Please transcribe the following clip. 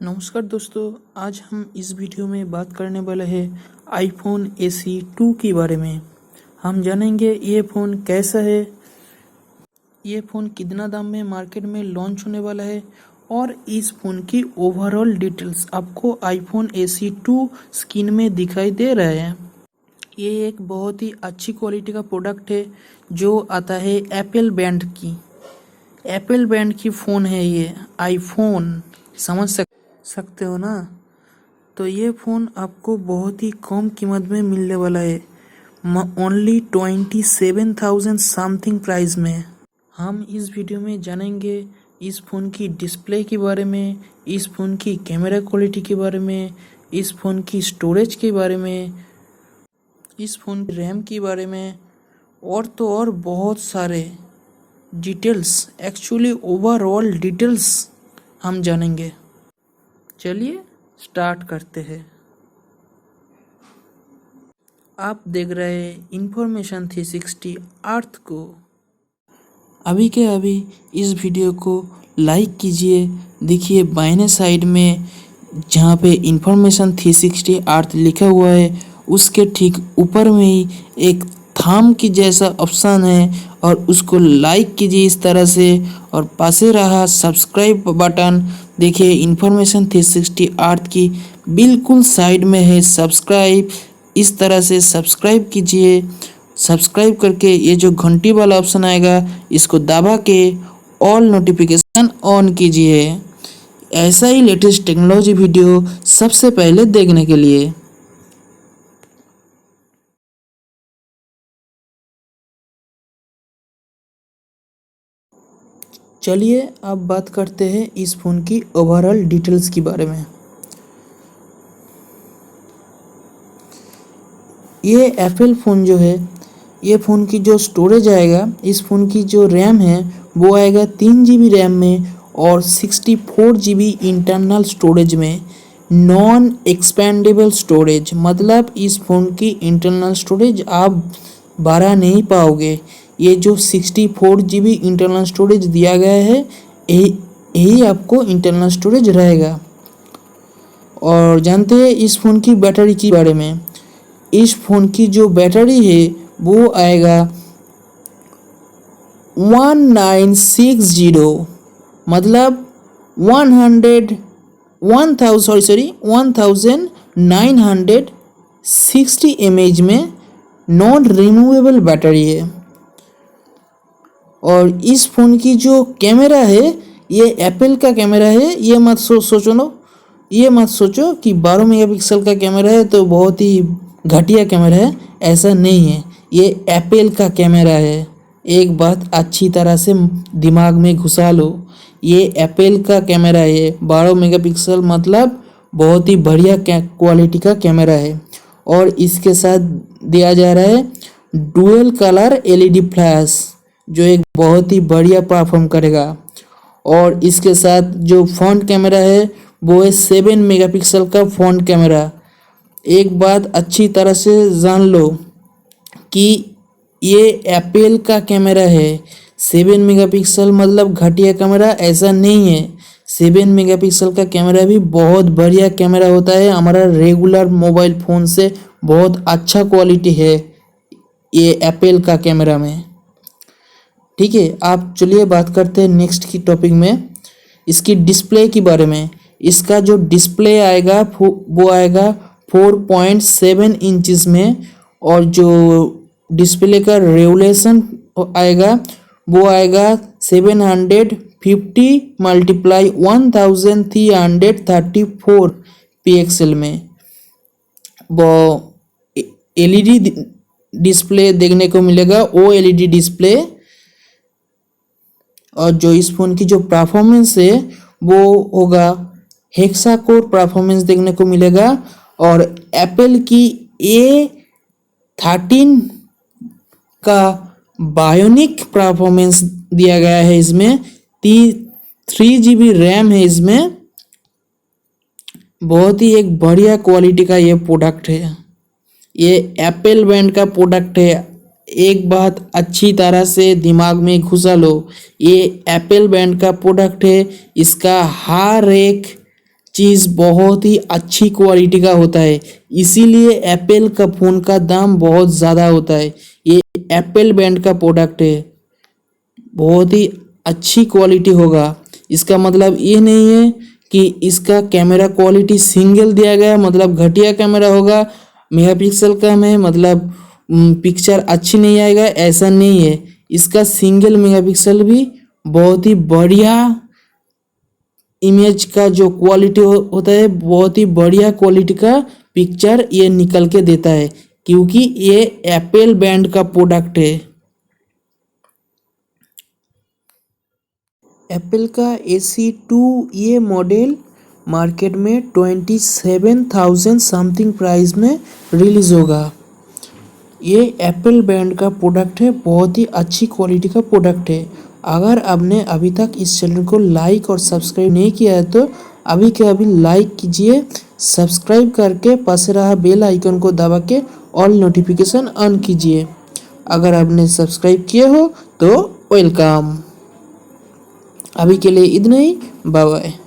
नमस्कार दोस्तों, आज हम इस वीडियो में बात करने वाले हैं आईफोन एसी 2 के बारे में। हम जानेंगे ये फ़ोन कैसा है, ये फ़ोन कितना दाम में मार्केट में लॉन्च होने वाला है और इस फ़ोन की ओवरऑल डिटेल्स आपको आईफोन एसी 2 स्क्रीन में दिखाई दे रहे हैं। ये एक बहुत ही अच्छी क्वालिटी का प्रोडक्ट है जो आता है एप्पल ब्रांड की फ़ोन है। ये आईफोन समझ सकते हो ना। तो ये फ़ोन आपको बहुत ही कम कीमत में मिलने वाला है, ओनली 27,000 समथिंग प्राइस में। हम इस वीडियो में जानेंगे इस फ़ोन की डिस्प्ले के बारे में, इस फ़ोन की कैमरा क्वालिटी के बारे में, इस फ़ोन की स्टोरेज के बारे में, इस फ़ोन की रैम के बारे में और तो और बहुत सारे डिटेल्स, एक्चुअली ओवरऑल डिटेल्स हम जानेंगे। चलिए स्टार्ट करते हैं। आप देख रहे हैं इन्फॉर्मेशन 360 अर्थ को। अभी के अभी इस वीडियो को लाइक कीजिए। देखिए बाएं साइड में जहाँ पे इन्फॉर्मेशन 360 अर्थ लिखा हुआ है उसके ठीक ऊपर में ही एक थंब की जैसा ऑप्शन है और उसको लाइक कीजिए इस तरह से, और पासे रहा सब्सक्राइब बटन। देखिए इन्फॉर्मेशन 360 अर्थ की बिल्कुल साइड में है सब्सक्राइब, इस तरह से सब्सक्राइब कीजिए। सब्सक्राइब करके ये जो घंटी वाला ऑप्शन आएगा इसको दबा के ऑल नोटिफिकेशन ऑन कीजिए, ऐसा ही लेटेस्ट टेक्नोलॉजी वीडियो सबसे पहले देखने के लिए। चलिए अब बात करते हैं इस फ़ोन की ओवरऑल डिटेल्स के बारे में। ये एप्पल फ़ोन जो है, ये फ़ोन की जो स्टोरेज आएगा, इस फ़ोन की जो रैम है वो आएगा 3 GB रैम में और 64 GB इंटरनल स्टोरेज में। नॉन एक्सपेंडेबल स्टोरेज मतलब इस फ़ोन की इंटरनल स्टोरेज आप बढ़ा नहीं पाओगे। ये जो 64 GB इंटरनल स्टोरेज दिया गया है यही आपको इंटरनल स्टोरेज रहेगा। और जानते हैं इस फ़ोन की बैटरी के बारे में। इस फ़ोन की जो बैटरी है वो आएगा 1960, मतलब 1960 mAh में नॉन रिमूवेबल बैटरी है। और इस फ़ोन की जो कैमरा है ये एप्पल का कैमरा है। ये मत सोचो कि 12 मेगापिक्सल का कैमरा है तो बहुत ही घटिया कैमरा है, ऐसा नहीं है। ये एप्पल का कैमरा है, एक बात अच्छी तरह से दिमाग में घुसा लो। ये एप्पल का कैमरा है, 12 मेगापिक्सल मतलब बहुत ही बढ़िया क्वालिटी का कैमरा है। और इसके साथ दिया जा रहा है डुअल कलर LED फ्लैश, जो एक बहुत ही बढ़िया परफॉर्म करेगा। और इसके साथ जो फ्रंट कैमरा है वो है 7 मेगापिक्सल का फ्रंट कैमरा। एक बात अच्छी तरह से जान लो कि ये एप्पल का कैमरा है। 7 मेगापिक्सल मतलब घटिया कैमरा ऐसा नहीं है। 7 मेगापिक्सल का कैमरा भी बहुत बढ़िया कैमरा होता है। हमारा रेगुलर मोबाइल फ़ोन से बहुत अच्छा क्वालिटी है ये एप्पल का कैमरा में। ठीक है, आप चलिए बात करते हैं नेक्स्ट की टॉपिक में, इसकी डिस्प्ले के बारे में। इसका जो डिस्प्ले आएगा वो आएगा 4.7 इंचज़ में, और जो डिस्प्ले का रेजोल्यूशन आएगा वो आएगा 750 × 1334 पिक्सल में। वो LED डिस्प्ले देखने को मिलेगा, OLED डिस्प्ले। और जो इस फ़ोन की जो परफॉर्मेंस है वो होगा हेक्सा कोर परफॉर्मेंस देखने को मिलेगा। और एप्पल की A13 का बायोनिक परफॉर्मेंस दिया गया है। इसमें 3 GB रैम है। इसमें बहुत ही एक बढ़िया क्वालिटी का ये प्रोडक्ट है। ये एप्पल ब्रांड का प्रोडक्ट है, एक बात अच्छी तरह से दिमाग में घुसा लो। ये एप्पल ब्रांड का प्रोडक्ट है, इसका हर एक चीज़ बहुत ही अच्छी क्वालिटी का होता है, इसीलिए एप्पल का फ़ोन का दाम बहुत ज़्यादा होता है। ये एप्पल ब्रांड का प्रोडक्ट है, बहुत ही अच्छी क्वालिटी होगा। इसका मतलब ये नहीं है कि इसका कैमरा क्वालिटी सिंगल दिया गया मतलब घटिया कैमरा होगा, मेगापिक्सल कम है मतलब पिक्चर अच्छी नहीं आएगा, ऐसा नहीं है। इसका सिंगल मेगापिक्सल भी बहुत ही बढ़िया इमेज का जो क्वालिटी होता है, बहुत ही बढ़िया क्वालिटी का पिक्चर ये निकल के देता है, क्योंकि ये एप्पल ब्रांड का प्रोडक्ट है। एप्पल का AC2 ये मॉडल मार्केट में 27,000 समथिंग प्राइस में रिलीज़ होगा। ये एप्पल ब्रांड का प्रोडक्ट है, बहुत ही अच्छी क्वालिटी का प्रोडक्ट है। अगर आपने अभी तक इस चैनल को लाइक और सब्सक्राइब नहीं किया है तो अभी के अभी लाइक कीजिए, सब्सक्राइब करके पास रहा बेल आइकन को दबा के ऑल नोटिफिकेशन ऑन कीजिए। अगर आपने सब्सक्राइब किए हो तो वेलकम। अभी के लिए इतना ही, बाय बाय।